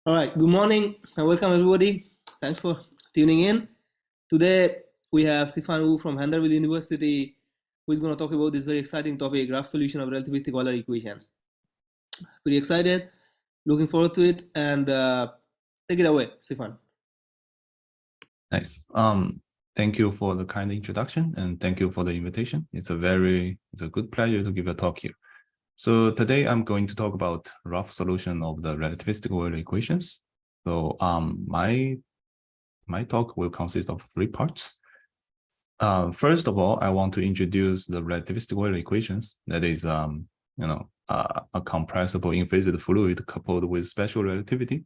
All right, good morning and welcome everybody. Thanks for tuning in. Today we have Sifan Yu from Vanderbilt University who is going to talk about this very exciting topic, graph solution of relativistic Euler equations. Pretty excited, looking forward to it, and take it away, Sifan. Nice. Thank you for the kind introduction and thank you for the invitation. It's a good pleasure to give a talk here. So today I'm going to talk about rough solution of the relativistic Euler equations. So my talk will consist of 3 parts. First of all, I want to introduce the relativistic Euler equations. That is, a compressible inviscid fluid coupled with special relativity.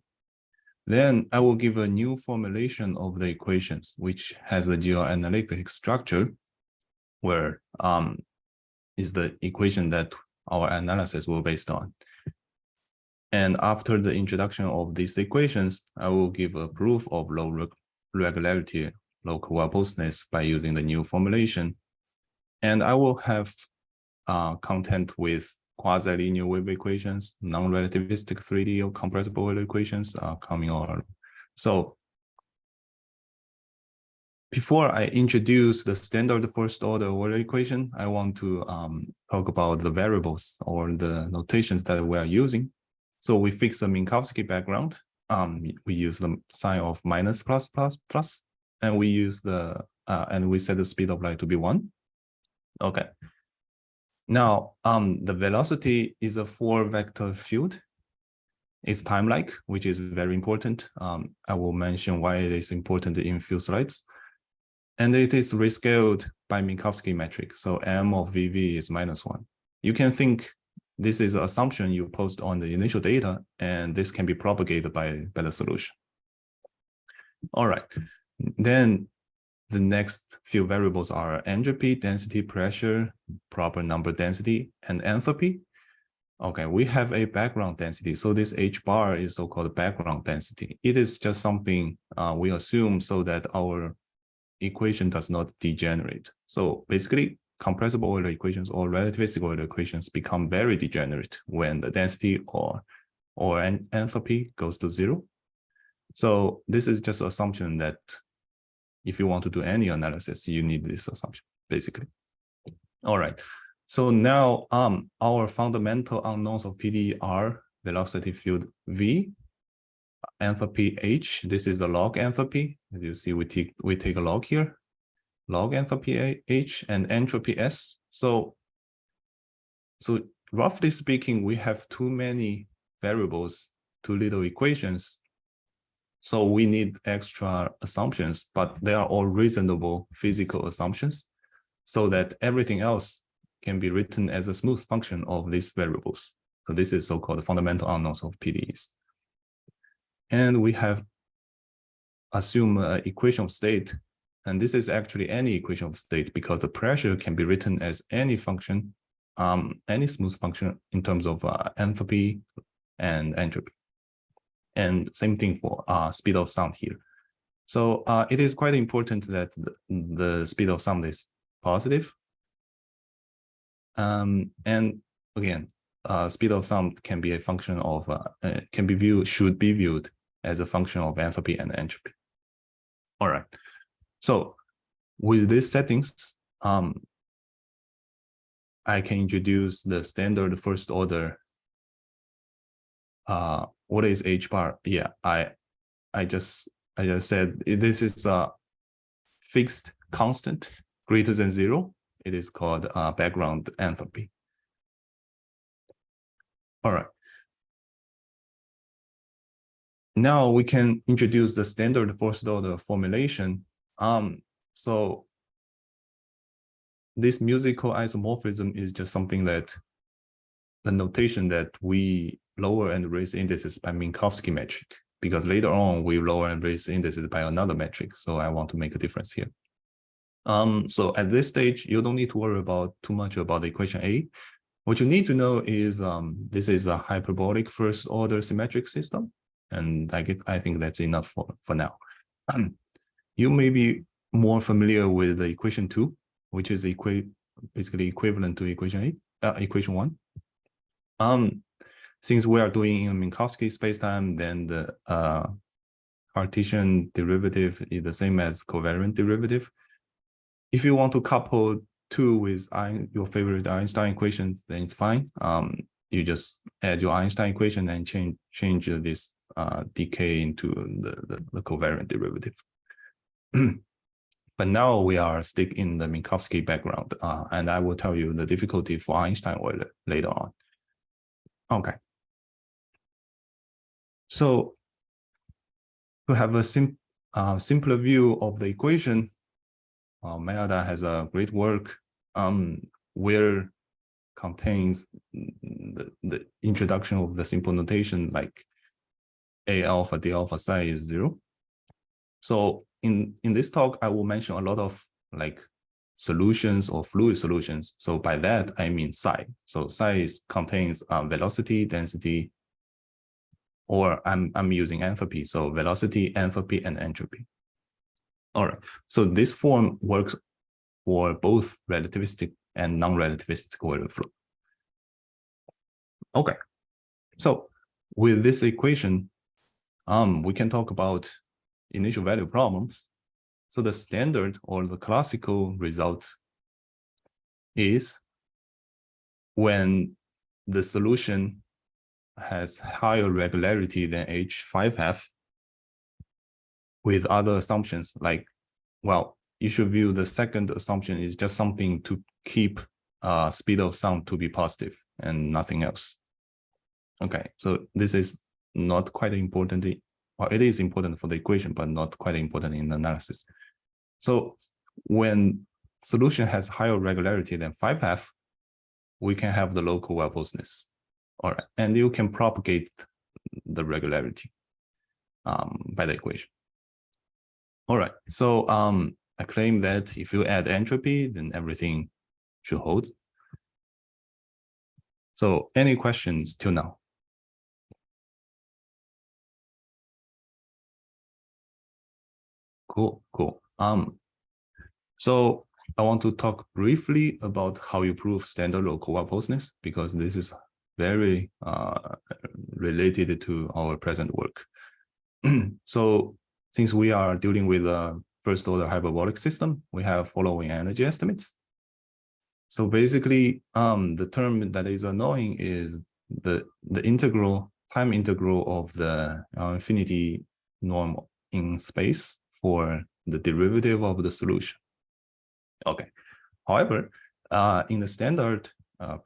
Then I will give a new formulation of the equations, which has a geo-analytic structure, where is the equation that our analysis will based on. And after the introduction of these equations, I will give a proof of low-regularity, local verboseness by using the new formulation. And I will have content with quasi-linear wave equations, non-relativistic 3D or compressible Euler equations coming on. So before I introduce the standard first order Euler equation, I want to talk about the variables or the notations that we are using. So we fix a Minkowski background. We use the sign of minus plus plus plus, and we use the and we set the speed of light to be 1. Okay. Now, the velocity is a 4-vector field. It's time-like, which is very important. I will mention why it is important in few slides. And it is rescaled by Minkowski metric. So M of VV is -1. You can think this is an assumption you post on the initial data, and this can be propagated by the solution. All right. Then the next few variables are entropy, density, pressure, proper number density, and enthalpy. Okay, we have a background density. So this H bar is so-called background density. It is just something we assume so that our equation does not degenerate. So basically, compressible Euler equations or relativistic Euler equations become very degenerate when the density or enthalpy goes to 0. So this is just an assumption that if you want to do any analysis, you need this assumption, basically. All right. So now our fundamental unknowns of PD are velocity field V, enthalpy H. This is the log enthalpy. As you see, we take a log here, log enthalpy H, and entropy S. So roughly speaking, we have too many variables, too little equations. So we need extra assumptions, but they are all reasonable physical assumptions so that everything else can be written as a smooth function of these variables. So this is so-called fundamental unknowns of PDEs. And we have assumed an equation of state. And this is actually any equation of state because the pressure can be written as any function, any smooth function in terms of enthalpy and entropy. And same thing for speed of sound here. So it is quite important that the speed of sound is positive. And again, speed of sound can be a function of, should be viewed as a function of enthalpy and entropy. All right. So with these settings, I can introduce the standard first order. What is H bar? Yeah, I just said this is a fixed constant greater than 0. It is called background enthalpy. All right. Now we can introduce the standard first order formulation. So this musical isomorphism is just something that the notation that we lower and raise indices by Minkowski metric, because later on we lower and raise indices by another metric. So I want to make a difference here. So at this stage, you don't need to worry about too much about the equation A. What you need to know is this is a hyperbolic first order symmetric system. And I think that's enough for now. You may be more familiar with the equation 2, which is basically equivalent to equation 1. since we are doing in Minkowski spacetime, then the Cartesian derivative is the same as covariant derivative. If you want to couple two with your favorite Einstein equations, then it's fine. You just add your Einstein equation and change this decay into the covariant derivative. But now we are stick in the Minkowski background, and I will tell you the difficulty for Einstein-Euler later on. Okay. So to have a simpler view of the equation, Mayada has a great work where contains the introduction of the simple notation like A alpha D alpha psi is 0. So in this talk, I will mention a lot of like solutions or fluid solutions. So by that, I mean psi. So psi contains velocity, density, or I'm using enthalpy. So velocity, enthalpy, and entropy. All right. So this form works for both relativistic and non-relativistic Euler flow. Okay. So with this equation, we can talk about initial value problems. So the standard or the classical result is when the solution has higher regularity than H5F with other assumptions like, well, you should view the second assumption is just something to keep speed of sound to be positive and nothing else. Okay, so this is not quite important. Well, it is important for the equation, but not quite important in the analysis. So when solution has higher regularity than 5F, we can have the local well-posedness. All right, and you can propagate the regularity by the equation. All right, so I claim that if you add entropy, then everything should hold. So any questions till now? Cool. So I want to talk briefly about how you prove standard local well-posedness, because this is very related to our present work. So since we are dealing with a first order hyperbolic system, we have following energy estimates. So basically, the term that is annoying is the time integral of the infinity norm in space for the derivative of the solution. Okay. However, in the standard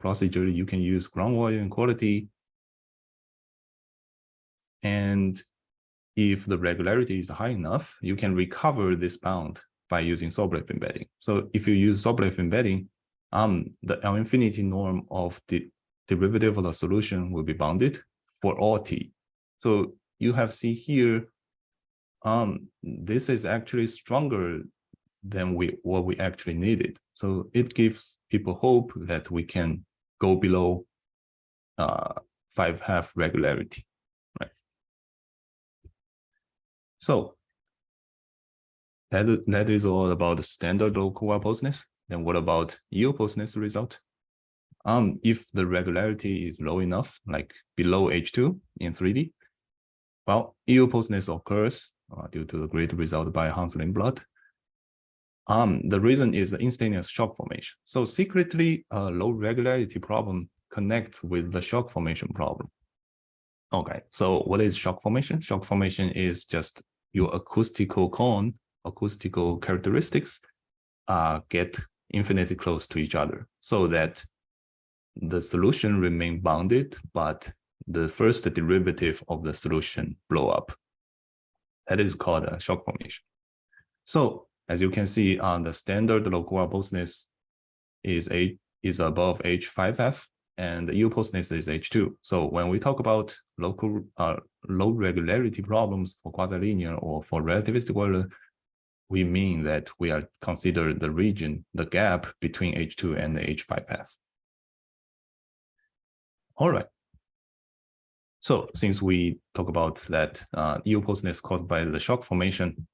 procedure, you can use ground volume inequality. And if the regularity is high enough, you can recover this bound by using Sobolev embedding. So if you use Sobolev embedding, the L infinity norm of the derivative of the solution will be bounded for all t. So you have seen here, this is actually stronger than what we actually needed. So it gives people hope that we can go below 5/2 regularity, right? So that is all about the standard local well-posedness. Then what about yield-posedness result? If the regularity is low enough, like below H2 in 3D, well, yield-posedness occurs due to the great result by Hans-Lindblad. The reason is the instantaneous shock formation. So secretly, a low regularity problem connects with the shock formation problem. Okay, so what is shock formation? Shock formation is just your acoustical characteristics get infinitely close to each other, so that the solution remain bounded, but the first derivative of the solution blow up. That is called a shock formation. So as you can see, the standard local well-posedness is above H5F, and the yield-posedness is H2. So when we talk about local low regularity problems for quasi-linear or for relativistic Euler, we mean that we are considered the region, the gap between H2 and the H5F. All right. So since we talk about that yield-posedness caused by the shock formation,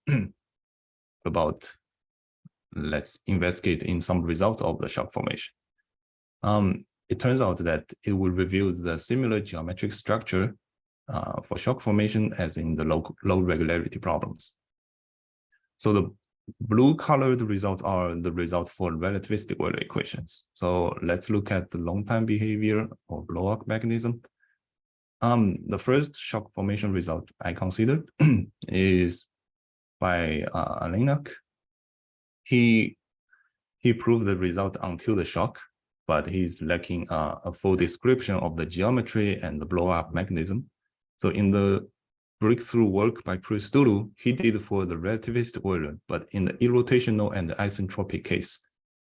let's investigate in some results of the shock formation. it turns out that it will reveal the similar geometric structure for shock formation as in the low regularity problems. So the blue colored results are the result for relativistic Euler equations. So let's look at the long time behavior or blow-up mechanism. The first shock formation result I considered is by Alinak. He proved the result until the shock, but he's lacking a full description of the geometry and the blow-up mechanism. So in the breakthrough work by Christodoulou, he did for the relativistic Euler, but in the irrotational and the isentropic case,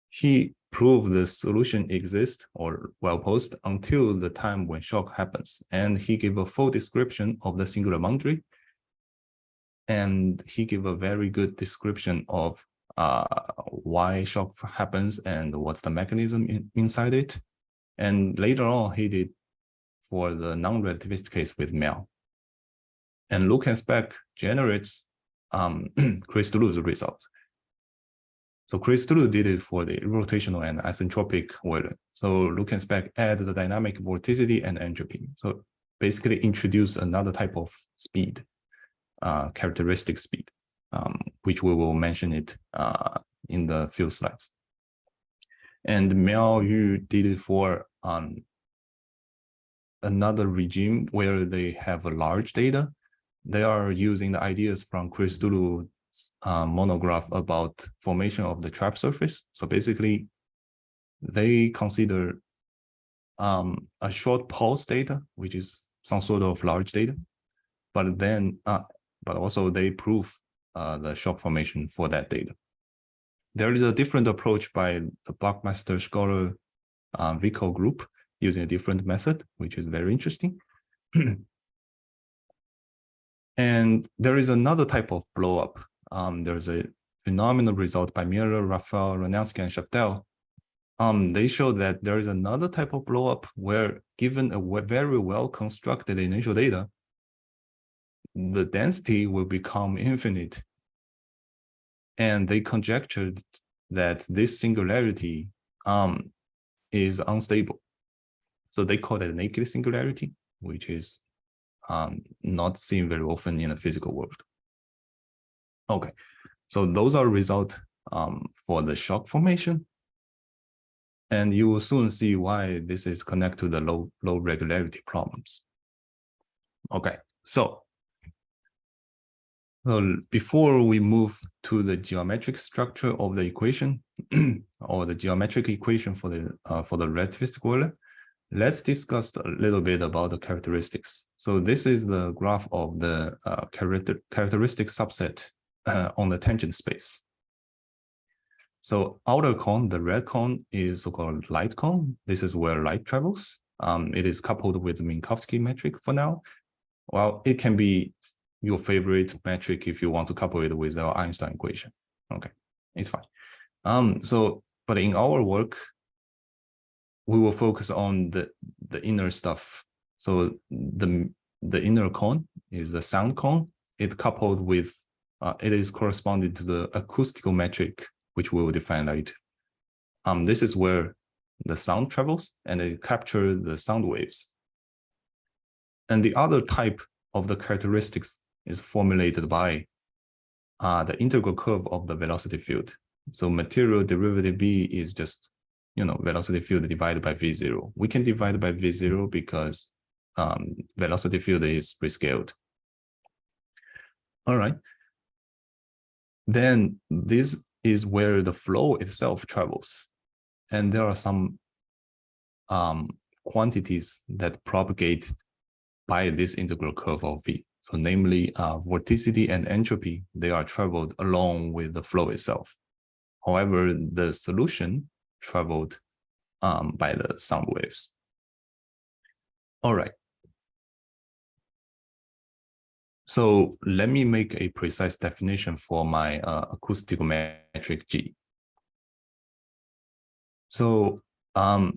he proved the solution exists or well posed until the time when shock happens. And he gave a full description of the singular boundary. And he gave a very good description of why shock happens and what's the mechanism inside it. And later on, he did for the non-relativist case with Mel. And Lucas Beck generates Christodoulou's result. So Christodoulou did it for the rotational and isentropic Euler. So Lucas Beck added the dynamic vorticity and entropy. So basically introduce another type of speed, characteristic speed, which we will mention it in the few slides. And Miao Yu did it for another regime where they have a large data. They are using the ideas from Christodoulou's monograph about formation of the trap surface. So basically, they consider a short pulse data, which is some sort of large data, but then, but also they prove the shock formation for that data. There is a different approach by the Buckmaster Scholar Vico group using a different method, which is very interesting. And there is another type of blow up. There's a phenomenal result by Miller, Raphael, Ronowski, and Shaftel. They show that there is another type of blow up where, given a very well constructed initial data, the density will become infinite. And they conjectured that this singularity is unstable. So they call it a naked singularity, which is not seen very often in the physical world. Okay, so those are results for the shock formation. And you will soon see why this is connected to the low regularity problems. Okay, so before we move to the geometric structure of the equation or the geometric equation for the relativistic Euler, let's discuss a little bit about the characteristics. So this is the graph of the characteristic subset on the tangent space. So outer cone, the red cone, is so-called light cone. This is where light travels. It is coupled with the Minkowski metric for now. Well, it can be your favorite metric if you want to couple it with our Einstein equation. Okay, it's fine. But in our work, we will focus on the inner stuff. So the inner cone is the sound cone. It coupled with, it is corresponding to the acoustical metric, which we will define later. This is where the sound travels and it captures the sound waves. And the other type of the characteristics is formulated by the integral curve of the velocity field. So material derivative B is just, velocity field divided by V0. We can divide by V0 because velocity field is rescaled. All right. Then this is where the flow itself travels. And there are some quantities that propagate by this integral curve of V. So namely vorticity and entropy, they are traveled along with the flow itself. However, the solution traveled by the sound waves. All right. So let me make a precise definition for my acoustical metric G. So I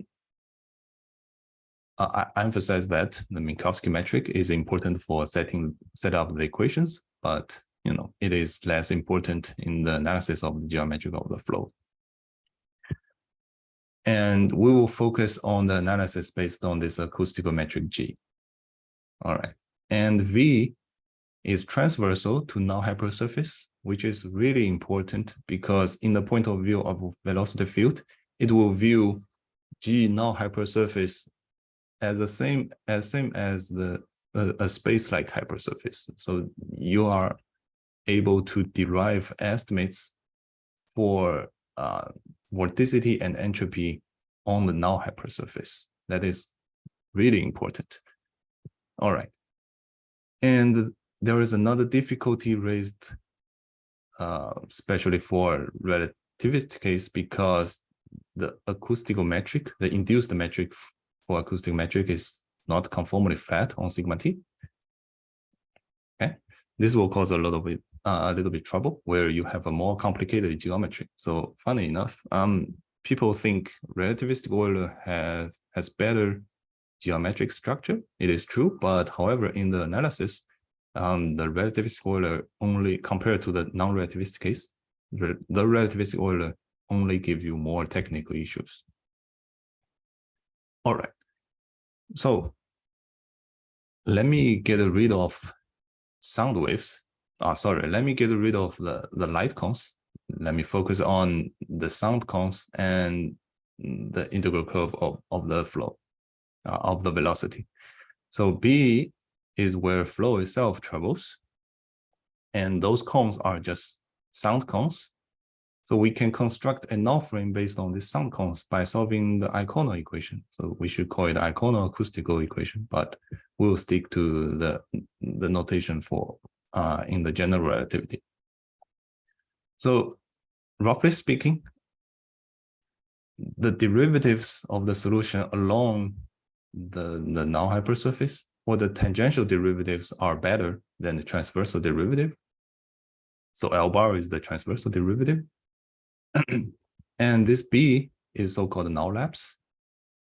emphasize that the Minkowski metric is important for set up the equations, but it is less important in the analysis of the geometry of the flow. And we will focus on the analysis based on this acoustical metric G. All right. And V is transversal to non-hypersurface, which is really important because in the point of view of velocity field, it will view G non-hypersurface as the same as the a space-like hypersurface. So you are able to derive estimates for vorticity and entropy on the null hypersurface. That is really important. All right. And there is another difficulty raised, especially for relativist case, because the acoustical metric, the induced metric for acoustic metric is not conformally flat on sigma t. Okay, this will cause a little bit trouble where you have a more complicated geometry. So funny enough, people think relativistic Euler has better geometric structure. It is true, but however, in the analysis, the relativistic Euler only compared to the non-relativistic case, the relativistic Euler only give you more technical issues. All right. So let me get rid of sound waves. Let me get rid of the light cones. Let me focus on the sound cones and the integral curve of the flow, of the velocity. So B is where flow itself travels. And those cones are just sound cones. So we can construct a null frame based on these sound cones by solving the Eikonel equation. So we should call it Eikonel acoustical equation, but we'll stick to the notation for in the general relativity. So roughly speaking, the derivatives of the solution along the null hypersurface or the tangential derivatives are better than the transversal derivative. So L bar is the transversal derivative. And this B is so-called null lapse,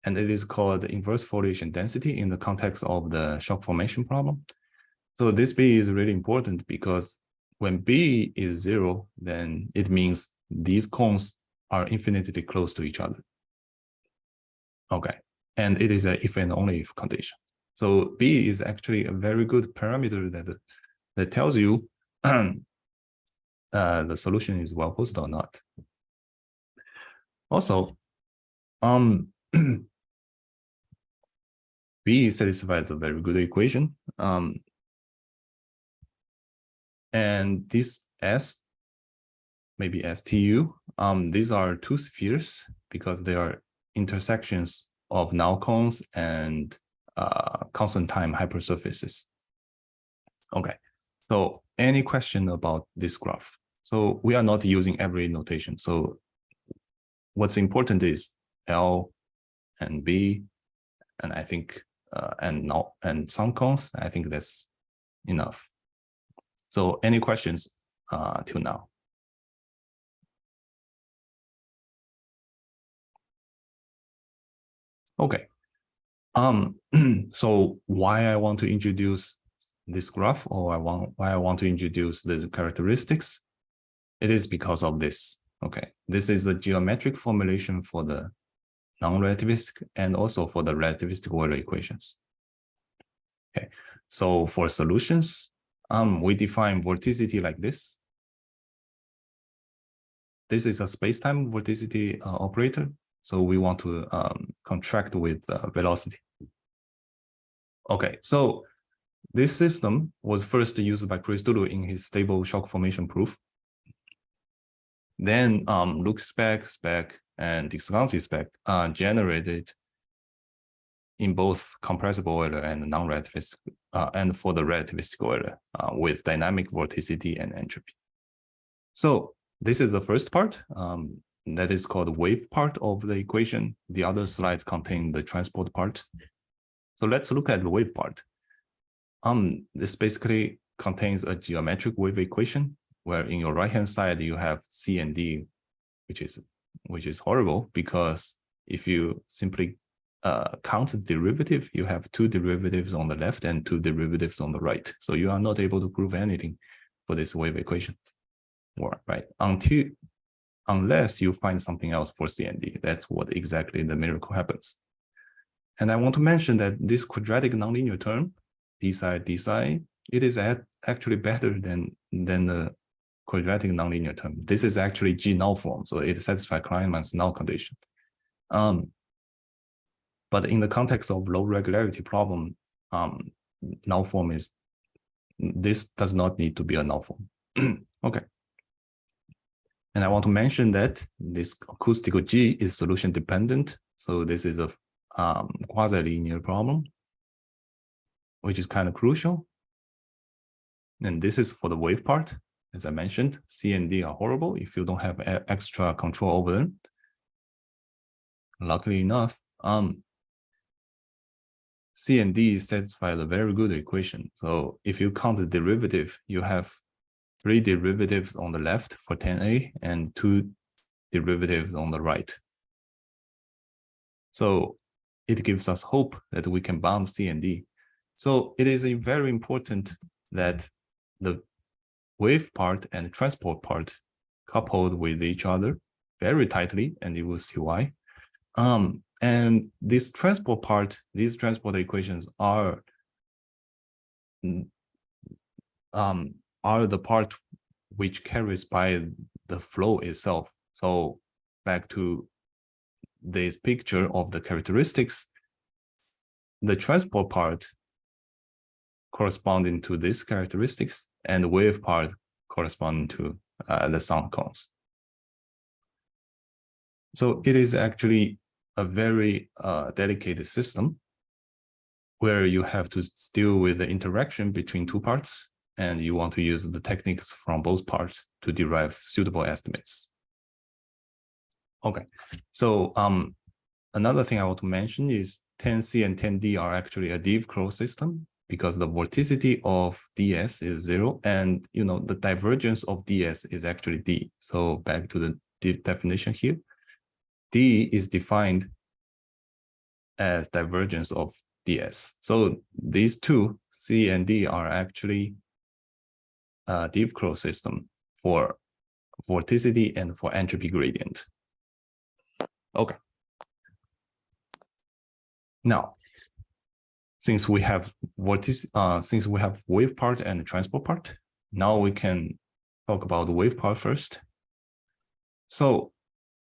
and it is called inverse foliation density in the context of the shock formation problem. So this B is really important because when B is 0, then it means these cones are infinitely close to each other. Okay, and it is a if and only if condition. So B is actually a very good parameter that tells you the solution is well posed or not. Also, B satisfies a very good equation. And this S, maybe STU, these are two spheres because they are intersections of null cones and constant time hypersurfaces. Okay, so any question about this graph? So we are not using every notation. So what's important is L and B, and I think and some cones. I think that's enough. So any questions till now? Okay. So why I want to introduce this graph, or why I want to introduce the characteristics, it is because of this. Okay, this is the geometric formulation for the non-relativistic and also for the relativistic Euler equations. Okay, so for solutions, we define vorticity like this. This is a space-time vorticity operator. So we want to contract with velocity. Okay, so this system was first used by Christodoulou in his stable shock formation proof. Then Luke spec, and Dixganzi spec generated in both compressible Euler and non-relativistic, and for the relativistic Euler with dynamic vorticity and entropy. So this is the first part that is called wave part of the equation. The other slides contain the transport part. So let's look at the wave part. This basically contains a geometric wave equation where in your right-hand side you have C and D, which is horrible because if you simply count the derivative, you have two derivatives on the left and two derivatives on the right. So you are not able to prove anything for this wave equation, right? Until unless you find something else for CND. That's what exactly the miracle happens. And I want to mention that this quadratic nonlinear term, d psi, it is actually better than the quadratic nonlinear term. This is actually G null form, so it satisfies Kleinman's null condition. But in the context of low regularity problem, null form this does not need to be a null form. Okay. And I want to mention that this acoustical G is solution dependent. So this is a quasi-linear problem, which is kind of crucial. And this is for the wave part. As I mentioned, C and D are horrible if you don't have extra control over them. Luckily enough, C and D satisfy the very good equation. So if you count the derivative, you have 3 derivatives on the left for 10A and 2 derivatives on the right. So it gives us hope that we can bound C and D. So it is very important that the wave part and transport part coupled with each other very tightly, and you will see why. And this transport part, these transport equations are the part which carries by the flow itself. So back to this picture of the characteristics, the transport part corresponding to these characteristics and the wave part corresponding to the sound cones. So it is actually a very delicate system where you have to deal with the interaction between 2 parts, and you want to use the techniques from both parts to derive suitable estimates. Okay, so another thing I want to mention is 10C and 10D are actually a div-curl system because the vorticity of ds is 0, and the divergence of ds is actually d. So back to the definition here, d is defined as divergence of ds. So these two, C and D, are actually a div-curl system for vorticity and for entropy gradient. Okay. Now, since we have wave part and transport part, now we can talk about the wave part first. So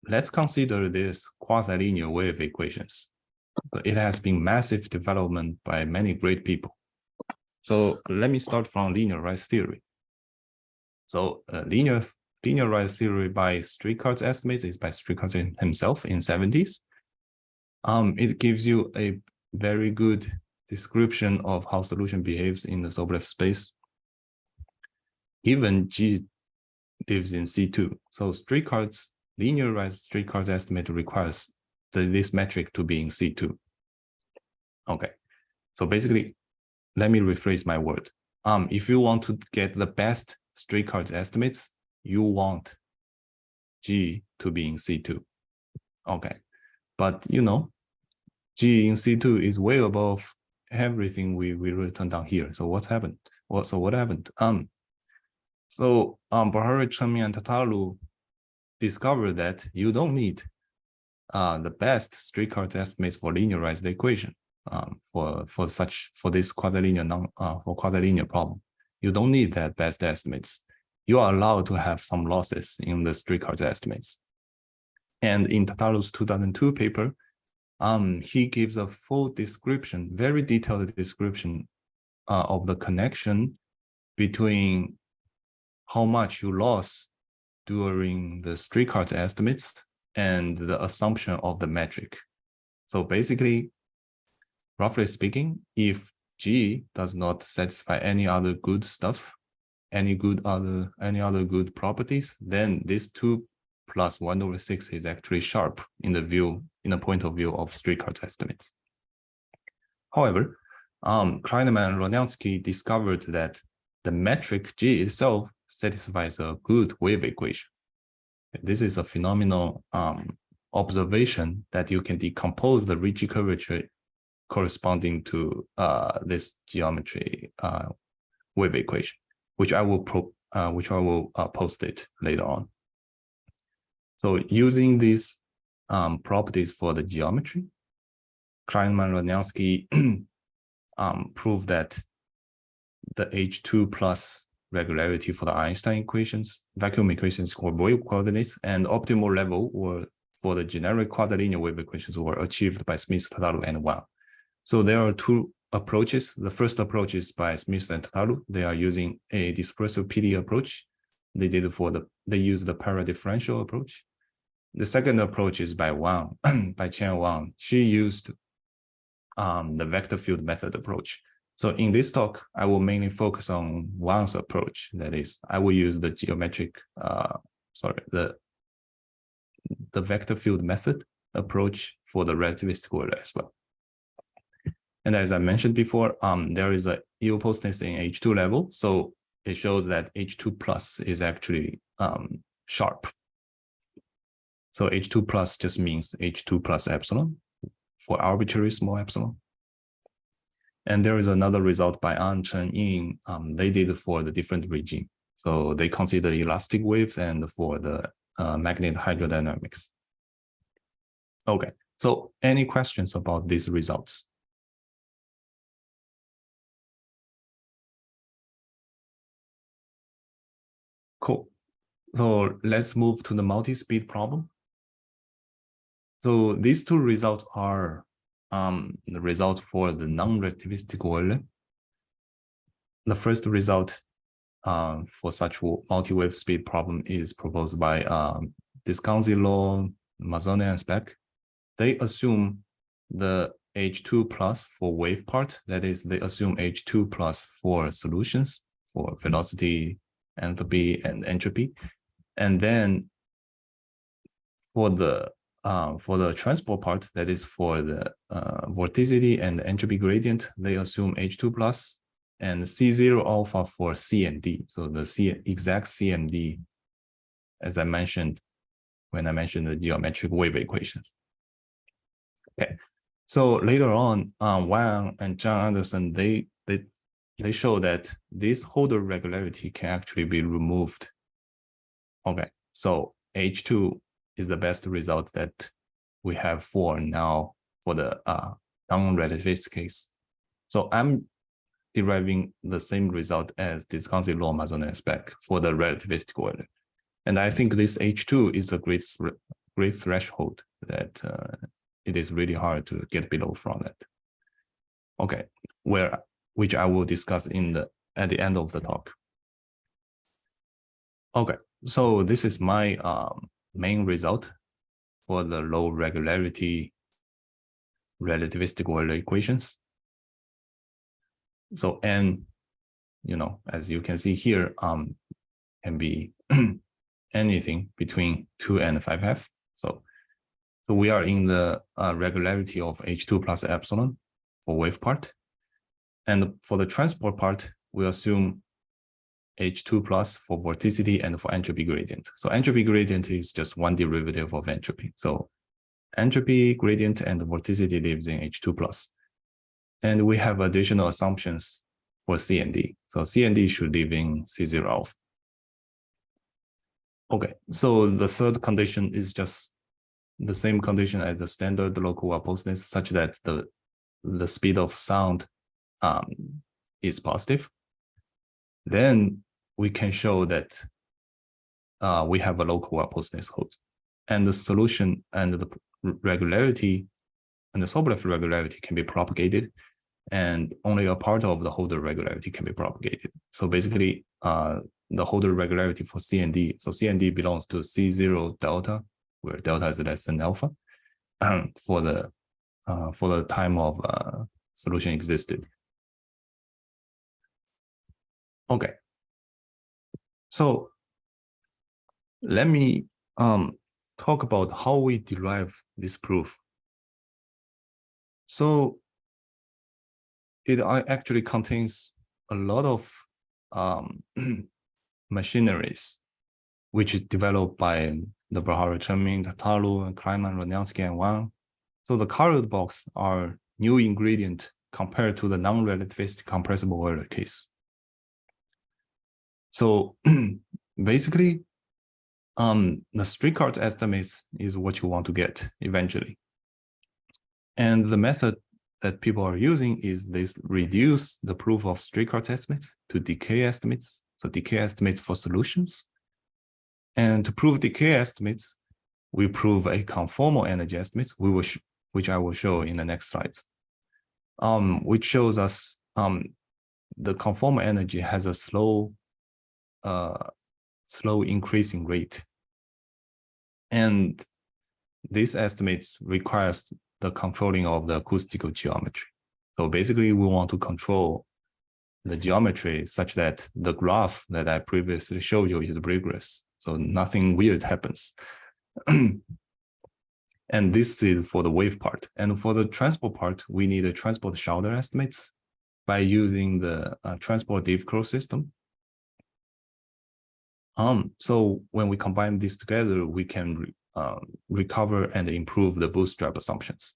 let's consider this quasi-linear wave equations. It has been massive development by many great people. So let me start from linearized theory. So linearized theory by Streetcar's estimates is by Streetcar himself in 70s. It gives you a very good description of how solution behaves in the Sobolev space. Even G lives in C2. So linearized Streetcar's estimate requires this metric to be in C2. Okay, so basically, let me rephrase my word. If you want to get the best Streetcar's estimates, you want G to be in C2. Okay, but G in C2 is way above everything we written down here. So what's happened? So what happened? Bahari, Chunmin, and Tataru discovered that you don't need the best Streetcar's estimates for linearized equation for this quasi-linear problem. You don't need that best estimates. You are allowed to have some losses in the Streetcar's estimates. And in Tataru's 2002 paper, he gives a full description, very detailed description of the connection between how much you lost during the Streetcar's estimates and the assumption of the metric. So basically, roughly speaking, if G does not satisfy any other good stuff, any other good properties, then this 2 plus 1/6 is actually sharp in the point of view of Streetcar's estimates. However, Kleinman and Ronelsky discovered that the metric G itself satisfies a good wave equation. This is a phenomenal observation that you can decompose the Ricci curvature corresponding to this geometry wave equation, which I will post it later on. So using these properties for the geometry, Kleinman-Ranianski proved that the H2 plus regularity for the Einstein equations, vacuum equations, or wave coordinates, and optimal level or for the generic quadilinear wave equations were achieved by Smith, Tataru, and Wang. So there are two approaches. The first approach is by Smith and Tataru. They are using a dispersive PD approach. They used the paradifferential approach. The second approach is by Wang, by Chen Wang. She used the vector field method approach. So in this talk, I will mainly focus on Wang's approach. That is, I will use the the vector field method approach for the relativistic Euler as well. And as I mentioned before, there is a equipotency in H2 level. So it shows that H2 plus is actually sharp. So H2 plus just means H2 plus epsilon for arbitrary small epsilon. And there is another result by An, Chen, Ying. They did for the different regime. So they consider elastic waves and for the magnet hydrodynamics. Okay, so any questions about these results? Cool. So let's move to the multi-speed problem. So these two results are the results for the non-relativistic Euler. The first result for such multi-wave speed problem is proposed by Descanzi-Law, Mazzone, and Speck. They assume the H2 plus for wave part. That is, they assume H2 plus for solutions for velocity, enthalpy, and entropy. And then for the transport part, that is for the vorticity and the entropy gradient, they assume H2 plus and C0 alpha for C and D. So the exact C and D, as I mentioned when I mentioned the geometric wave equations. Okay, so later on, Wang and John Anderson, they show that this Holder regularity can actually be removed. Okay, so H2 is the best result that we have for now for the non-relativistic case. So I'm deriving the same result as Descanzi-Law, Mazzone, and Speck for the relativistic Euler. And I think this H2 is a great threshold that it is really hard to get below from that. Okay, which I will discuss at the end of the talk. Okay, so this is my main result for the low regularity relativistic Euler equations. So n, as you can see here, can be anything between 2 and 5f. So we are in the regularity of H2 plus epsilon for wave part. And for the transport part, we assume H2 plus for vorticity and for entropy gradient. So entropy gradient is just one derivative of entropy. So entropy gradient and vorticity lives in H2 plus. And we have additional assumptions for C and D. So C and D should live in C0 alpha. Okay, so the third condition is just the same condition as the standard local apoptosis, such that the speed of sound is positive. Then we can show that we have a local apoptosis hold, and the solution and the regularity and the Sobolev regularity can be propagated, and only a part of the Holder regularity can be propagated. So basically, the Holder regularity for C and D. So C and D belongs to C0 delta, where delta is less than alpha, for the time of solution existed. Okay. So let me talk about how we derive this proof. So it actually contains a lot of machineries which is developed by the Bahara Chenming, Tataru, Kleinman, Ranianski, and Wang. So the colored box are new ingredient compared to the non-relativistic compressible Euler case. So basically, the streetcar estimates is what you want to get eventually. And the method that people are using is this reduce the proof of streetcar estimates to decay estimates. So decay estimates for solutions. And to prove decay estimates, we prove a conformal energy estimates, which I will show in the next slides, which shows us the conformal energy has a slow increasing rate. And these estimates requires the controlling of the acoustical geometry. So basically, we want to control the geometry such that the graph that I previously showed you is rigorous. So nothing weird happens. And this is for the wave part. And for the transport part, we need a transport shoulder estimates by using the transport-div-curl system. So when we combine this together, we can recover and improve the bootstrap assumptions.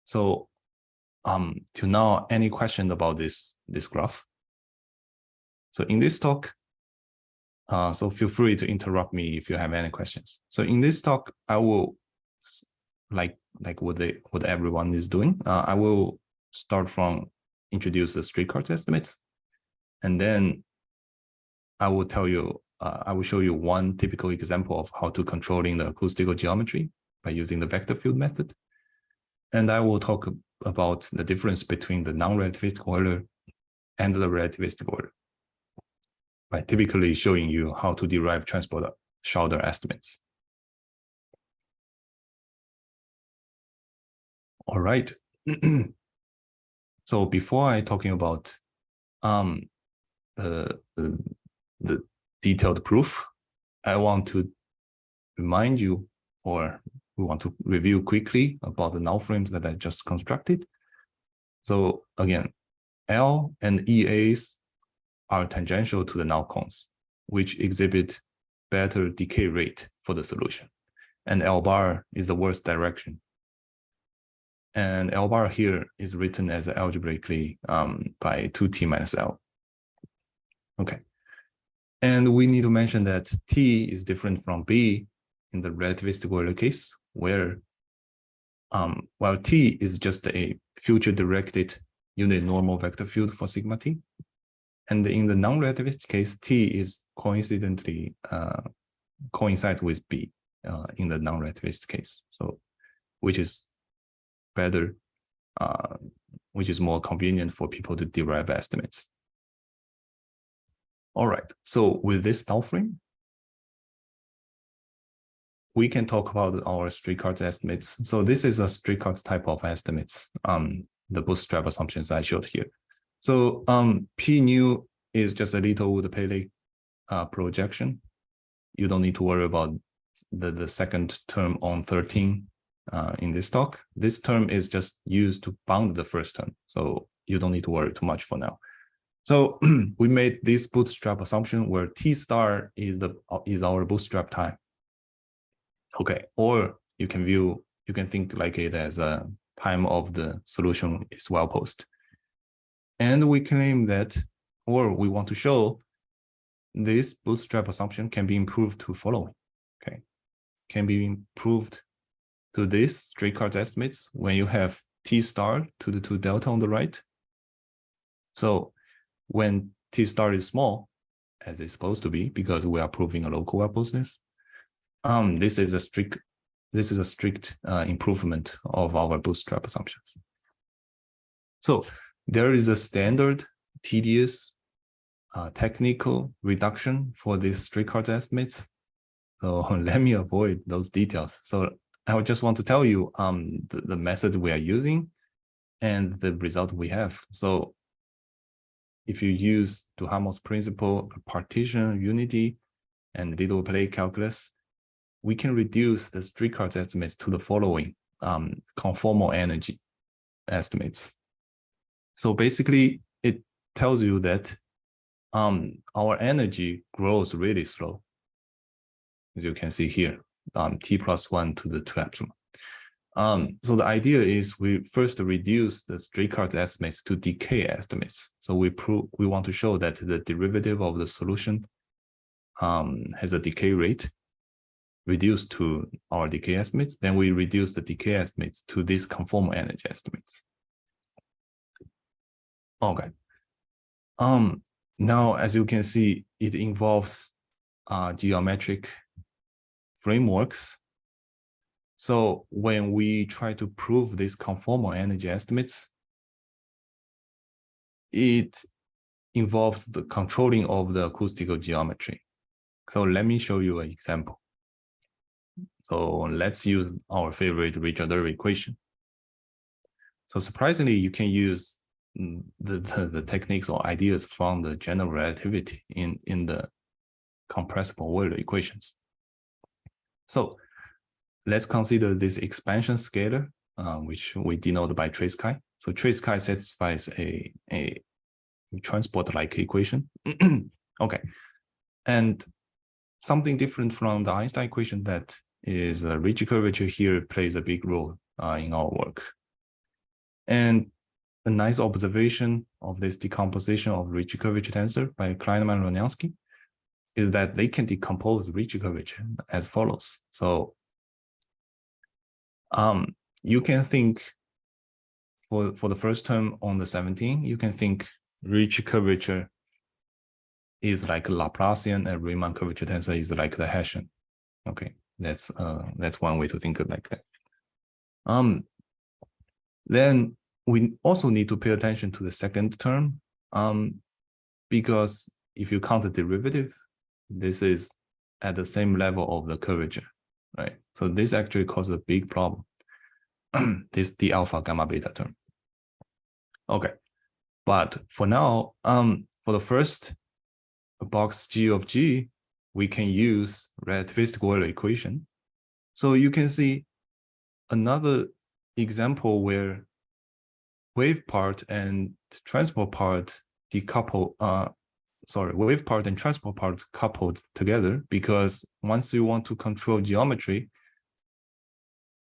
So till now, any question about this graph? So in this talk, so feel free to interrupt me if you have any questions. So in this talk, I will, like what everyone is doing, I will start from introduce the streetcar estimates, and then I will tell you, I will show you one typical example of how to controlling the acoustical geometry by using the vector field method. And I will talk about the difference between the non-relativistic Euler and the relativistic Euler, by typically showing you how to derive transport shoulder estimates. All right. So before I talking about the detailed proof, I want to remind you, or we want to review quickly about the null frames that I just constructed. So again, L and EAs are tangential to the null cones, which exhibit better decay rate for the solution. And L bar is the worst direction. And L bar here is written as algebraically by 2t minus L. Okay. And we need to mention that T is different from B in the relativistic Euler case, where while T is just a future-directed unit normal vector field for sigma T. And in the non-relativistic case, T is coincidentally coincides with B in the non-relativistic case. So, which is better, which is more convenient for people to derive estimates. All right, so with this null frame, we can talk about our streetcar estimates. So this is a streetcar type of estimates, the bootstrap assumptions I showed here. So P nu is just a little Wood-Paley projection. You don't need to worry about the second term on 13 in this talk. This term is just used to bound the first term. So you don't need to worry too much for now. So we made this bootstrap assumption where T star is our bootstrap time. Okay, or you can think like it as a time of the solution is well posed. And we claim that, or we want to show this bootstrap assumption can be improved to following. Okay, can be improved to this streetcar estimates when you have T star to the 2 delta on the right. So when T star is small, as it's supposed to be, because we are proving a local well-posedness, this is a strict improvement of our bootstrap assumptions. So there is a standard tedious technical reduction for these streetcar estimates. So let me avoid those details. So I would just want to tell you the method we are using and the result we have. So if you use Duhamel's principle, partition, unity, and little play calculus, we can reduce the streetcar estimates to the following conformal energy estimates. So basically, it tells you that our energy grows really slow, as you can see here, T plus 1 to the 2 epsilon. So the idea is we first reduce the streetcar estimates to decay estimates. So we want to show that the derivative of the solution has a decay rate reduced to our decay estimates, then we reduce the decay estimates to these conformal energy estimates. Okay. Now, as you can see, it involves geometric frameworks. So when we try to prove these conformal energy estimates, it involves the controlling of the acoustical geometry. So let me show you an example. So let's use our favorite Richard equation. So surprisingly, you can use the techniques or ideas from the general relativity in the compressible Euler equations. So let's consider this expansion scalar, which we denote by trace chi. So trace chi satisfies a transport-like equation. Okay, and something different from the Einstein equation that is Ricci curvature here plays a big role in our work. And a nice observation of this decomposition of Ricci curvature tensor by Kleinemann and Roniansky is that they can decompose Ricci curvature as follows. So you can think for the first term on the 17, you can think Ricci curvature is like Laplacian and Riemann curvature tensor is like the Hessian. Okay, that's one way to think of like that. Then we also need to pay attention to the second term, because if you count the derivative, this is at the same level of the curvature, right? So this actually causes a big problem. This d alpha gamma beta term. Okay, but for now, for the first box G of G, we can use relativistic Euler equation. So you can see another example where wave part and transport part decouple, wave part and transport part coupled together, because once you want to control geometry,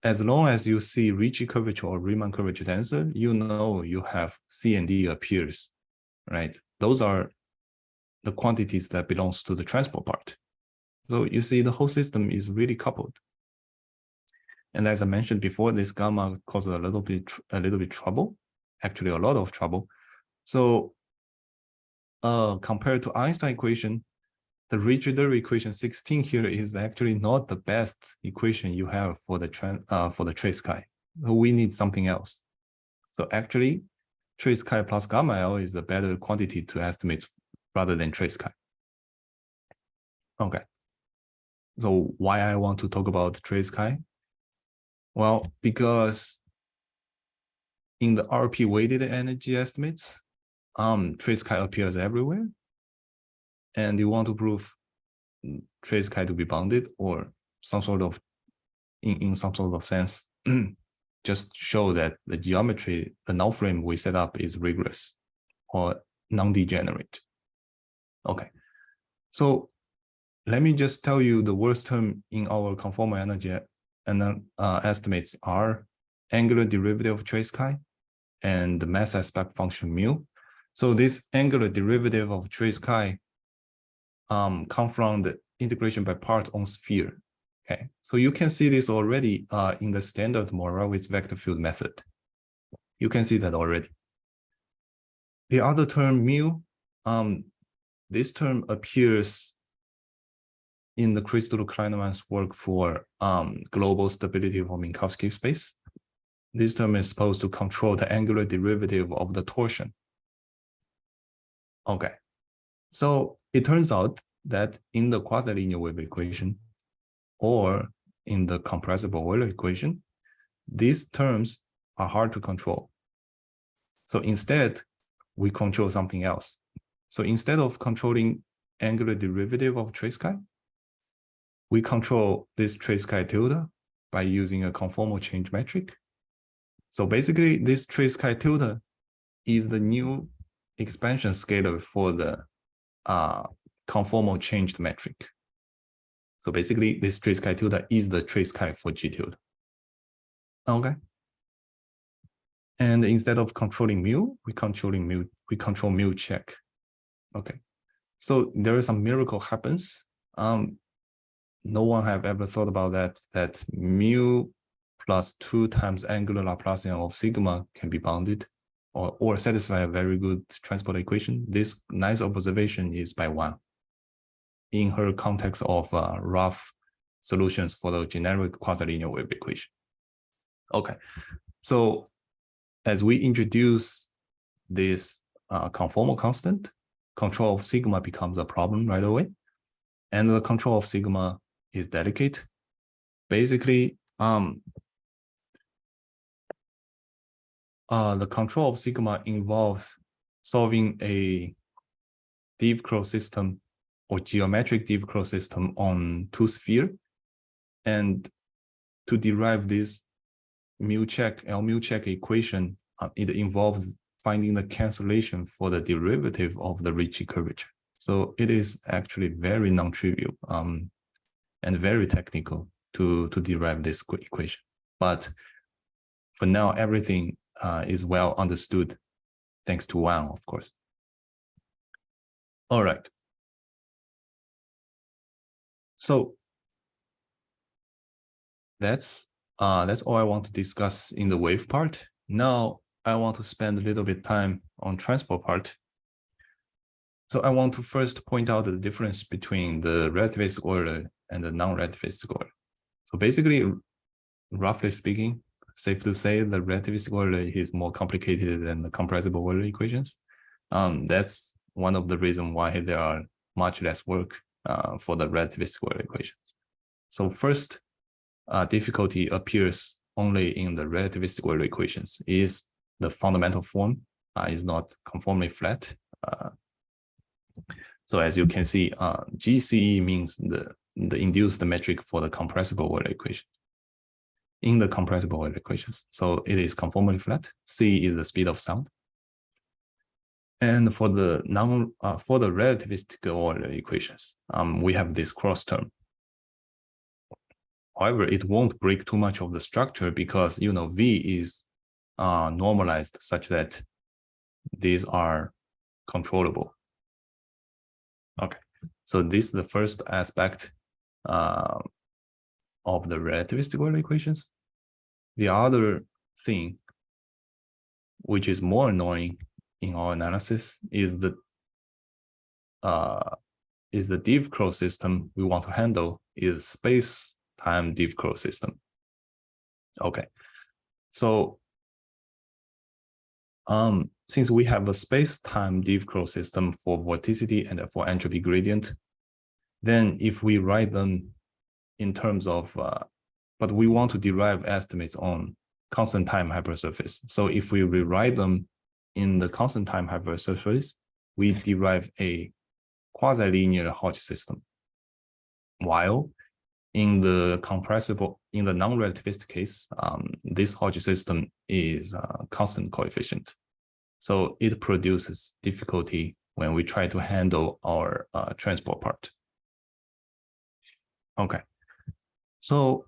as long as you see Ricci curvature or Riemann curvature tensor, you know you have C and D appears, right? Those are the quantities that belongs to the transport part. So you see the whole system is really coupled. And as I mentioned before, this gamma causes a little bit trouble, actually a lot of trouble. So compared to Einstein equation, the Richard equation 16 here is actually not the best equation you have for the trace chi. We need something else. So actually, trace chi plus gamma L is a better quantity to estimate rather than trace chi. Okay. So why I want to talk about trace chi? Well, because in the RP weighted energy estimates, trace chi appears everywhere, and you want to prove trace chi to be bounded or some sort of, in some sort of sense, just show that the geometry, the null frame we set up is rigorous or non-degenerate. Okay, so let me just tell you the worst term in our conformal energy and estimates are angular derivative of trace chi and the mass aspect function mu. So this angular derivative of trace chi come from the integration by parts on sphere. Okay, so you can see this already in the standard Moravec vector field method. You can see that already. The other term mu, this term appears in the Crystal Kleinemann's work for global stability of Minkowski space. This term is supposed to control the angular derivative of the torsion. Okay, so it turns out that in the quasi-linear wave equation or in the compressible Euler equation, these terms are hard to control. So instead, we control something else. So instead of controlling angular derivative of trace chi, we control this trace chi tilde by using a conformal change metric. So basically, this trace chi tilde is the new expansion scalar for the conformal changed metric. So basically, this trace chi tilde is the trace chi for G tilde. Okay. And instead of controlling mu, we control mu check. Okay. So there is some miracle happens. No one have ever thought about that mu plus 2 times angular Laplacian of sigma can be bounded or satisfy a very good transport equation. This nice observation is by 1 in her context of rough solutions for the generic quasi-linear wave equation. Okay, so as we introduce this conformal constant, control of sigma becomes a problem right away. And the control of sigma is delicate. Basically, the control of sigma involves solving a div-curl system or geometric div-curl system on 2 spheres. And to derive this L-mu-check equation, it involves finding the cancellation for the derivative of the Ricci curvature. So it is actually very non-trivial and very technical to derive this equation. But for now, everything is well understood, thanks to Wang, of course. All right. So that's all I want to discuss in the wave part. Now I want to spend a little bit time on transport part. So I want to first point out the difference between the relativistic Euler and the non-relativistic Euler. So basically, roughly speaking, safe to say the relativistic Euler is more complicated than the compressible Euler equations. That's one of the reasons why there are much less work for the relativistic Euler equations. So first, difficulty appears only in the relativistic Euler equations is the fundamental form is not conformally flat. So as you can see, GCE means the induced metric for the compressible Euler equation. In the compressible Euler equations, so it is conformally flat. C is the speed of sound. And for the relativistic Euler equations, we have this cross term. However, it won't break too much of the structure because V is normalized such that these are controllable. Okay, so this is the first aspect of the relativistic Euler equations. The other thing, which is more annoying in our analysis, is the div-curl system we want to handle is space-time div-curl system. Okay, so since we have a space-time div-curl system for vorticity and for entropy gradient, then if we write them in terms of, but we want to derive estimates on constant time hypersurface. So if we rewrite them in the constant time hypersurface, we derive a quasi-linear Hodge system. While in the non-relativistic case, this Hodge system is constant coefficient. So it produces difficulty when we try to handle our transport part. Okay, so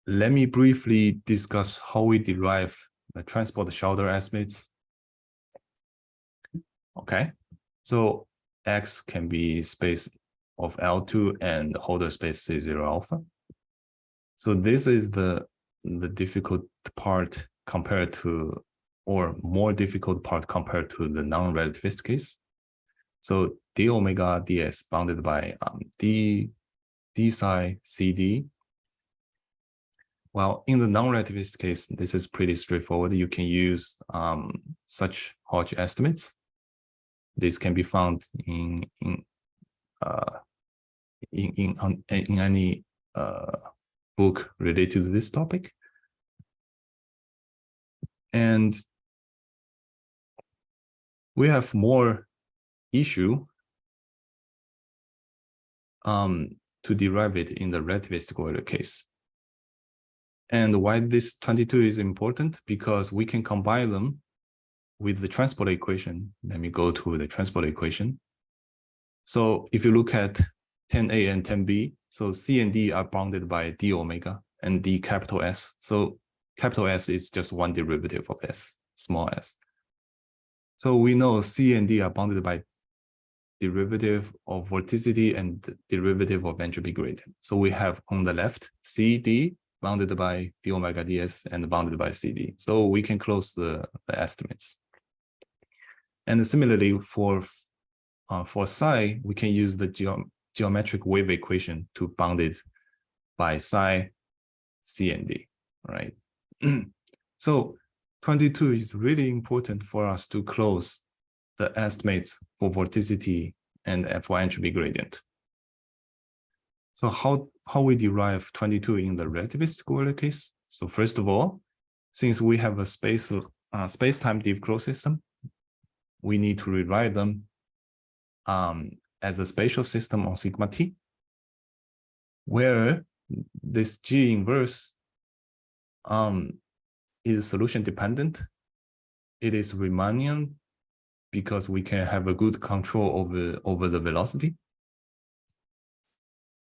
let me briefly discuss how we derive the transport Schauder estimates. Okay, so X can be space of L2 and Holder space C0 alpha. So this is the difficult part compared to, or more difficult part compared to the non-relativistic case. So d omega ds bounded by d psi cd. Well, in the non-relativistic case, this is pretty straightforward. You can use such Hodge estimates. This can be found in any book related to this topic. And we have more issue to derive it in the relativistic Euler case. And why this 22 is important? Because we can combine them with the transport equation. Let me go to the transport equation. So if you look at 10A and 10B, so C and D are bounded by d omega and d capital S. So capital S is just one derivative of S, small s. So we know C and D are bounded by derivative of vorticity and derivative of entropy gradient. So we have on the left CD bounded by d omega ds and bounded by CD. So we can close the estimates. And similarly for psi, we can use the geometric wave equation to bound it by psi, C and D, right? So 22 is really important for us to close the estimates for vorticity and for entropy gradient. So how we derive 22 in the relativistic Euler case? So first of all, since we have a space-time div-curl system, we need to rewrite them as a spatial system on sigma t, where this G inverse is solution dependent. It is Riemannian because we can have a good control over the velocity.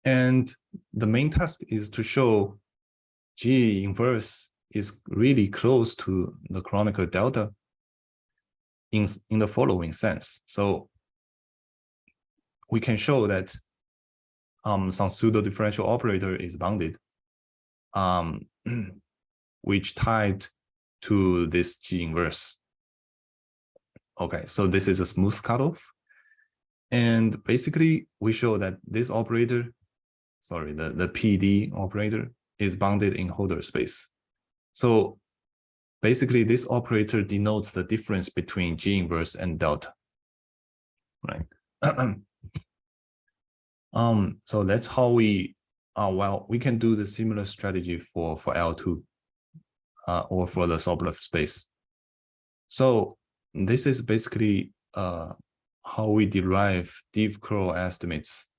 And the main task is to show G inverse is really close to the Kronecker delta in the following sense. So we can show that some pseudo differential operator is bounded, which tied to this G inverse. Okay, so this is a smooth cutoff. And basically we show that this operator, sorry, the PD operator is bounded in Holder space. So basically this operator denotes the difference between G inverse and delta, right? So that's how we, well, we can do the similar strategy for L2 or for the Sobolev space. So this is basically how we derive div-curl estimates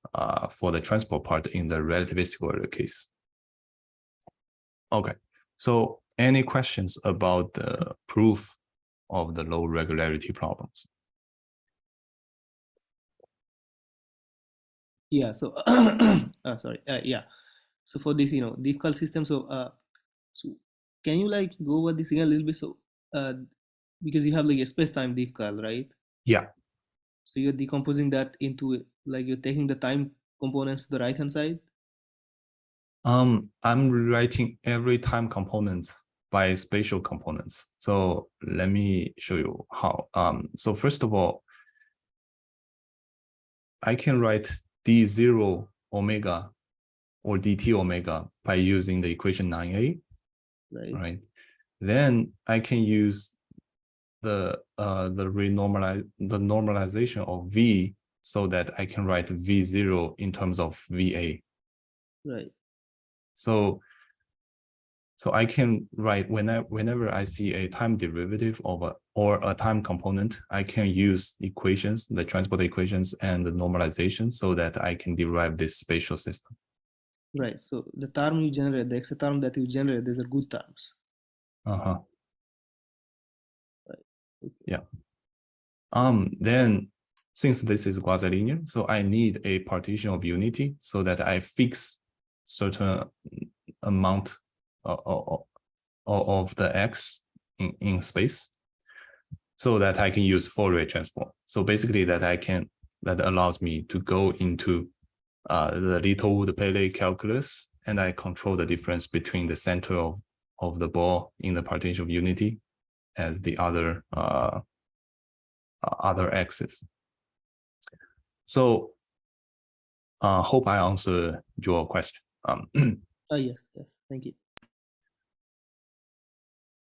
for the transport part in the relativistic Euler case. Okay, so any questions about the proof of the low regularity problems? Yeah, so sorry, yeah. So for this, div-curl system, so can you like go over this again a little bit? So because you have like a space-time div-curl, right? Yeah. So you're decomposing that into like you're taking the time components to the right-hand side? I'm rewriting every time component by spatial components. So let me show you how. So first of all, I can write d0 omega or dt omega by using the equation 9a, right? Then I can use the normalization of v so that I can write v0 in terms of va. Right. So I can write whenever I see a time derivative of or a time component, I can use equations, the transport equations and the normalization so that I can derive this spatial system. Right. So the term you generate, the extra term that you generate, these are good terms. Uh-huh. Right. Okay. Yeah. Then since this is quasi-linear, so I need a partition of unity so that I fix certain amount of the x in space so that I can use Fourier transform. So basically that allows me to go into the Littlewood-Paley calculus, and I control the difference between the center of the ball in the partition of unity as the other axis. So hope I answered your question. Yes, thank you.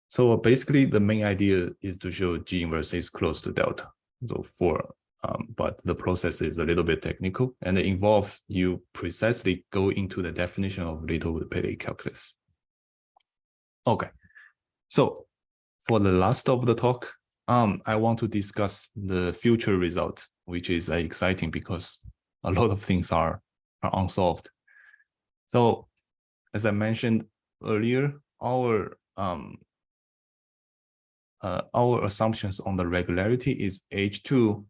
So basically the main idea is to show G inverse is close to delta. So but the process is a little bit technical and it involves you precisely go into the definition of Littlewood-Paley calculus. Okay, so for the last of the talk, I want to discuss the future result, which is exciting because a lot of things are unsolved. So as I mentioned earlier, our assumptions on the regularity is H2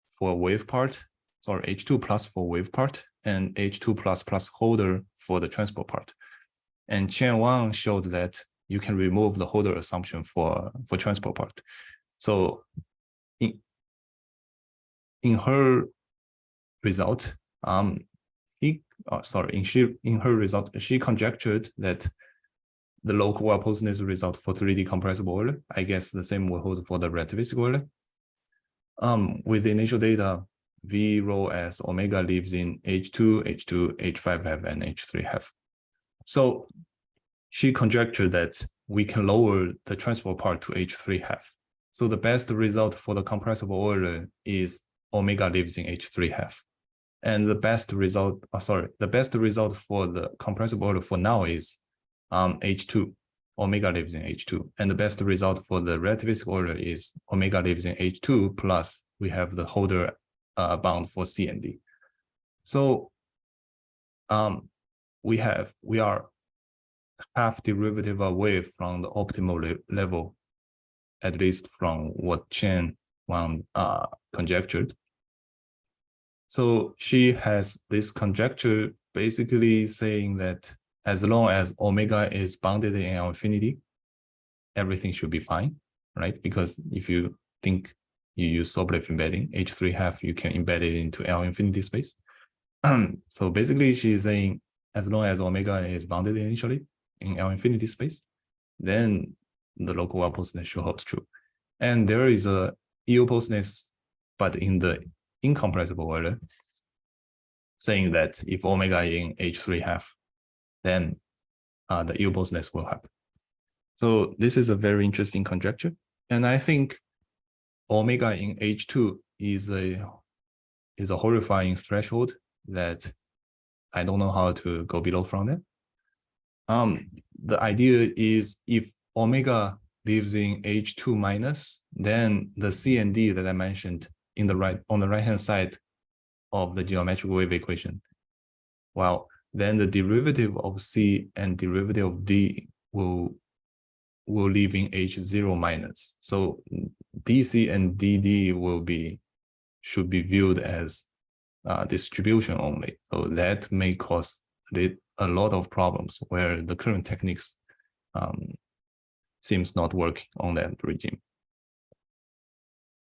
for wave part, sorry, H2 plus for wave part, and H2 plus holder for the transport part. And Chen Wang showed that you can remove the holder assumption for transport part. So in her result, in her result, she conjectured that the local well-postness result for 3D compressible Euler, I guess the same will hold for the relativistic Euler. With the initial data, V rho as omega lives in H2, H2, H5 and H3 So she conjectured that we can lower the transport part to H3 So the best result for the compressible Euler is omega lives in H3 And the best result, the best result for the compressible Euler for now is H2, omega lives in H2. And the best result for the relativistic Euler is omega lives in H2 plus we have the Holder bound for C and D. So we are half derivative away from the optimal level, at least from what Chen conjectured. So she has this conjecture basically saying that as long as omega is bounded in L infinity, everything should be fine, right? Because if you think you use Sobolev embedding, H3 you can embed it into L infinity space. So basically she's saying as long as omega is bounded initially in L infinity space, then the local well-postness should hold true. And there is a EO-postness, but in the incompressible Euler, saying that if omega in H3 then the EO-postness will happen. So this is a very interesting conjecture. And I think omega in H2 is a horrifying threshold that I don't know how to go below from that. The idea is if omega lives in H2 minus, then the C and D that I mentioned on the right hand side of the geometric wave equation, well, then the derivative of C and derivative of D will live in H0 minus. So DC and DD should be viewed as distribution only. So that may cause a lot of problems where the current techniques seems not working on that regime.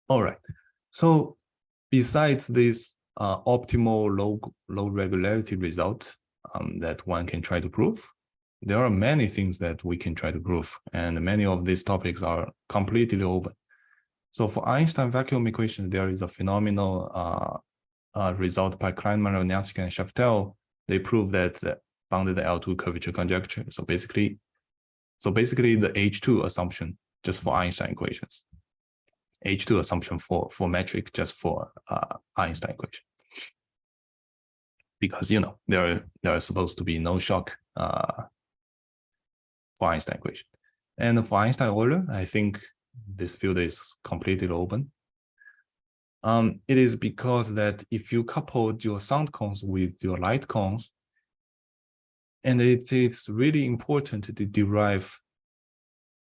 All right. So besides this optimal low regularity result that one can try to prove, there are many things that we can try to prove, and many of these topics are completely open. So for Einstein vacuum equation, there is a phenomenal result by Kleinman, Lewandowski, and Shaftel. They prove that bounded L2 curvature conjecture. So basically the H2 assumption just for Einstein equations, H2 assumption for metric just for Einstein equation, because there are supposed to be no shock for Einstein equation. And for Einstein Euler, I think this field is completely open. It is because that if you coupled your sound cones with your light cones, and it's really important to derive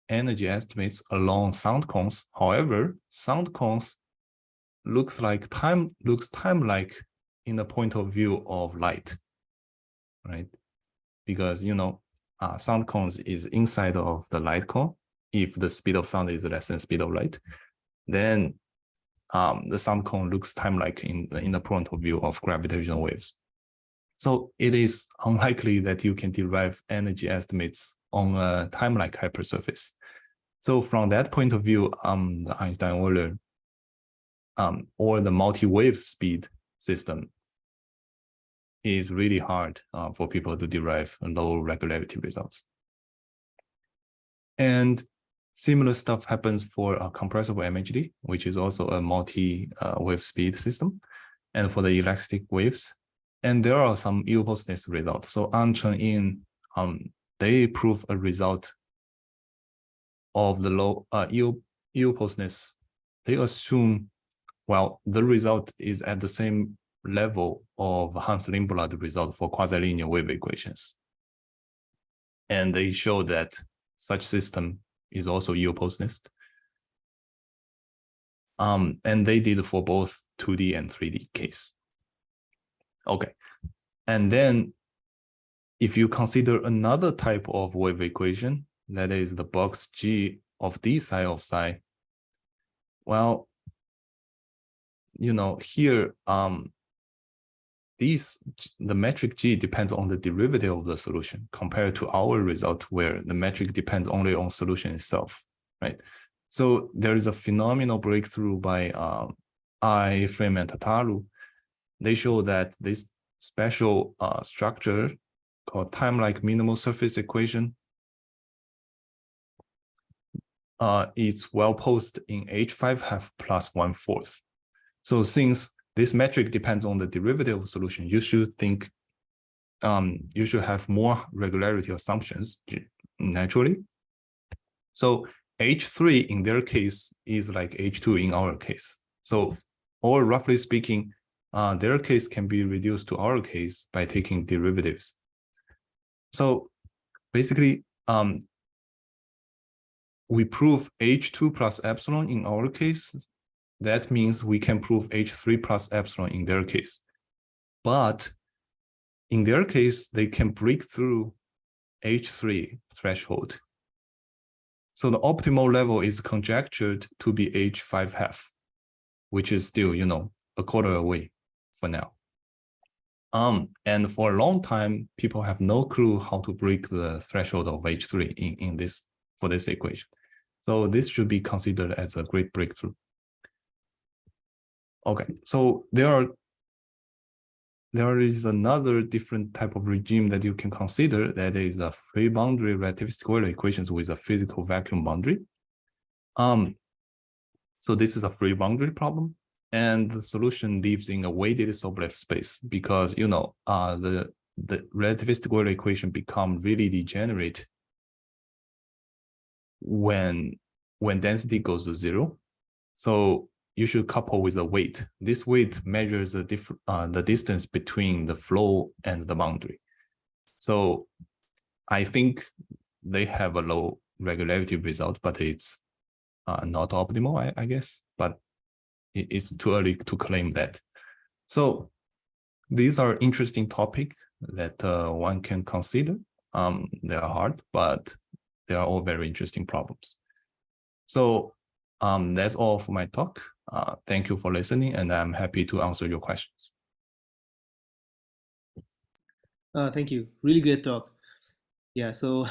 energy estimates along sound cones. However, sound cones looks time-like in the point of view of light, right? Because sound cones is inside of the light cone. If the speed of sound is less than speed of light, then the sound cone looks time-like in the point of view of gravitational waves. So it is unlikely that you can derive energy estimates on a time-like hypersurface. So from that point of view, the Einstein-Euler or the multi-wave speed system is really hard for people to derive low regularity results. And similar stuff happens for a compressible MHD, which is also a multi-wave speed system, and for the elastic waves. And there are some EO-postness results. So An Chen In, they prove a result of the low EO-postness. They assume, well, the result is at the same level of Hans-Lindblad result for quasi-linear wave equations. And they show that such system is also EO-postness. And they did for both 2D and 3D case. Okay. And then if you consider another type of wave equation, that is the box G of D psi of psi, well, here the metric G depends on the derivative of the solution compared to our result where the metric depends only on solution itself, right? So there is a phenomenal breakthrough by Frame and Tataru. They show that this special structure called time-like minimal surface equation is well posed in H5 half plus 1/4. So since this metric depends on the derivative of solution, you should think you should have more regularity assumptions naturally. So H3 in their case is like H2 in our case. So, or roughly speaking, their case can be reduced to our case by taking derivatives. So basically, we prove H2 plus epsilon in our case. That means we can prove H3 plus epsilon in their case. But in their case, they can break through H3 threshold. So the optimal level is conjectured to be H5 half, which is still, a quarter away for now. And for a long time, people have no clue how to break the threshold of H3 for this equation. So this should be considered as a great breakthrough. Okay, so there is another different type of regime that you can consider, that is a free boundary relativistic Euler equations with a physical vacuum boundary. So this is a free boundary problem, and the solution lives in a weighted Sobolev space because the relativistic Euler equation become really degenerate when density goes to 0. So you should couple with the weight. This weight measures the distance between the flow and the boundary. So I think they have a low regularity result, but it's not optimal, I guess. But it's too early to claim that. So these are interesting topics that one can consider. They are hard, but they are all very interesting problems. So that's all for my talk. Thank you for listening, and I'm happy to answer your questions. Thank you. Really great talk. Yeah. So,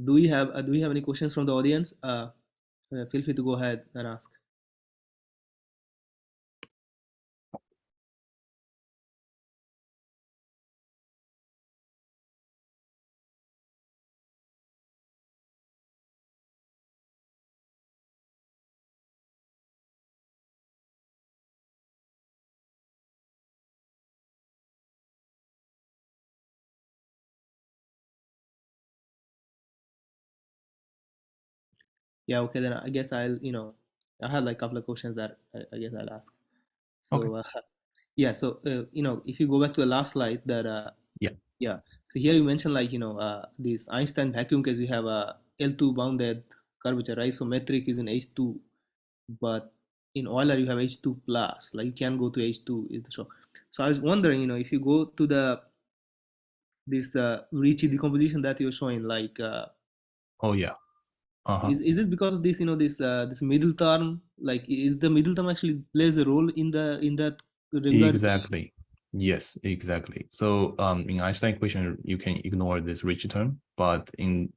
do we have any questions from the audience? Feel free to go ahead and ask. Yeah. Okay. Then I guess I have like a couple of questions that I guess I'll ask. So, Okay. yeah. So, if you go back to the last slide, that Yeah. yeah. So here you mentioned like this Einstein vacuum case, we have a L2 bounded curvature, right? So metric is in H2, but in Euler you have H2 plus, like you can go to H2 is the show. So I was wondering, if you go to this Ricci decomposition that you're showing, like Oh yeah. is this because of this, this middle term? Like, is the middle term actually plays a role in that regularity? Exactly. Yes, exactly. So in Einstein equation, you can ignore this Ricci term, but in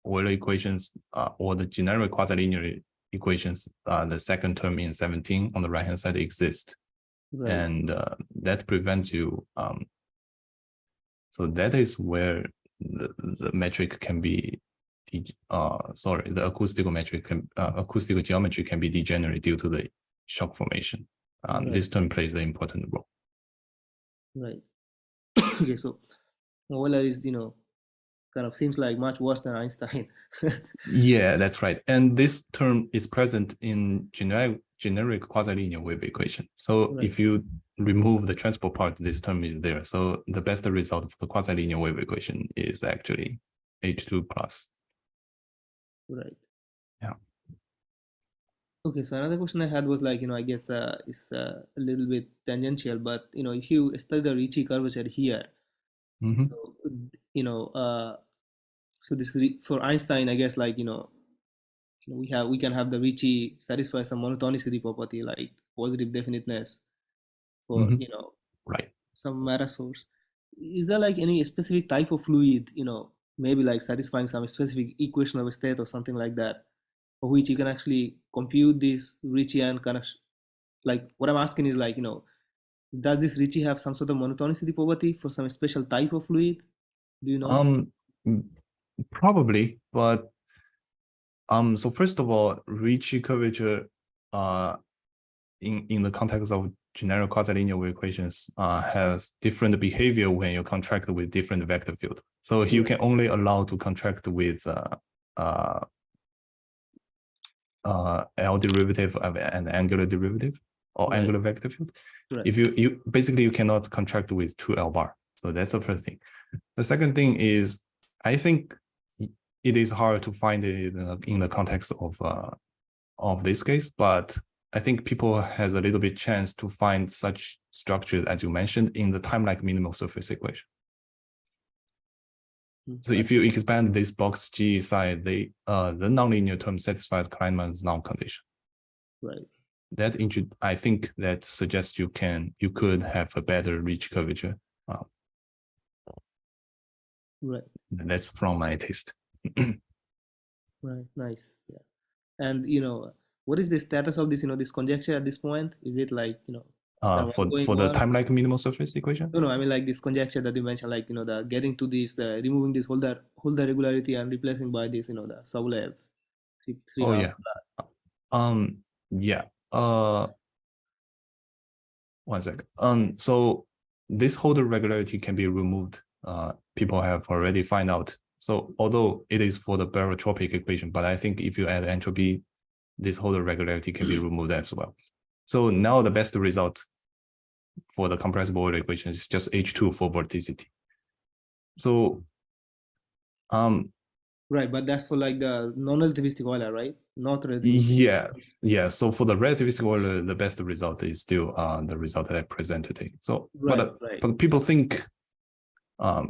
Euler equations or the generic quasi-linear equations, the second term in 17 on the right hand side exists, Right. and that prevents you. So that is where the metric can be. The acoustical metric acoustical geometry can be degenerate due to the shock formation. Right. This term plays an important role. Right. Okay, so Euler is, kind of seems like much worse than Einstein. Yeah, that's right. And this term is present in generic quasi-linear wave equation. So Right. if you remove the transport part, this term is there. So the best result of the quasi-linear wave equation is actually H2 plus. Right. Yeah. Okay, so another question I had was like, I guess it's a little bit tangential, but if you study the Ricci curvature here, Mm-hmm. so so this for Einstein, I guess, like we can have the Ricci satisfy some monotonicity property like positive definiteness for Mm-hmm. Right. some matter source. Is there like any specific type of fluid, maybe like satisfying some specific equation of a state or something like that, for which you can actually compute this Ricci and kind of like what I'm asking is like, does this Ricci have some sort of monotonicity property for some special type of fluid? Do you know? Probably, but so first of all, Ricci curvature in the context of generic quasi-linear wave equations has different behavior when you contract with different vector field. So you can only allow to contract with L derivative of an angular derivative or angular vector field. If you basically you cannot contract with 2L bar. So that's the first thing. The second thing is, I think it is hard to find it in the context of this case, but I think people has a little bit chance to find such structures as you mentioned in the time-like minimal surface equation. So if you expand this box G side, the nonlinear term satisfies Kleinman's null condition. Right. That I think that suggests you could have a better Ricci curvature. Right. That's from my taste. Right. Nice. Yeah. And what is the status of this? This conjecture at this point? Is it like for the time-like minimal surface equation? No, I mean like this conjecture that you mentioned, like the getting to this, removing this Holder regularity and replacing by this, the Sobolev. Oh yeah. Yeah. One sec. So this Holder regularity can be removed. People have already found out. So although it is for the barotropic equation, but I think if you add entropy, this Holder regularity can be removed as well. So now the best result for the compressible Euler equation is just H2 for vorticity. So right, but that's for like the non-relativistic Euler, right? Not relativistic. Yeah. So for the relativistic Euler, the best result is still the result that I presented today. So, but people think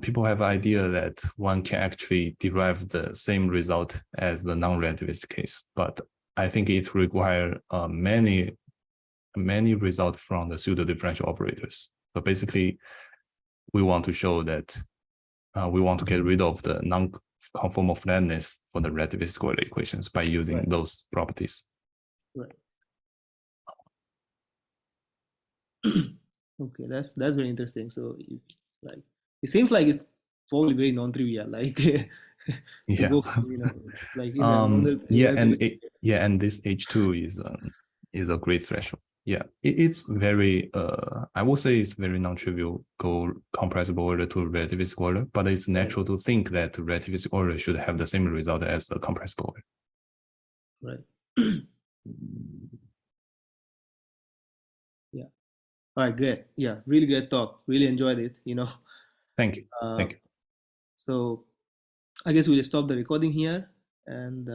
people have idea that one can actually derive the same result as the non-relativistic case, but I think it requires many results from the pseudo differential operators. So basically, we want to show that we want to get rid of the non-conformal flatness for the relativistic Euler equations by using those properties. Right. Okay, that's very interesting. So, like, it seems like it's probably very non-trivial. Like, yeah. Go, like and this H2 is a great threshold. Yeah, it's very I would say it's very non-trivial go compressible Euler to relativistic Euler, but it's natural to think that relativistic Euler should have the same result as the compressible Euler. Right. Yeah. All right, great. Yeah, really great talk. Really enjoyed it. Thank you. Thank you. So I guess we'll stop the recording here and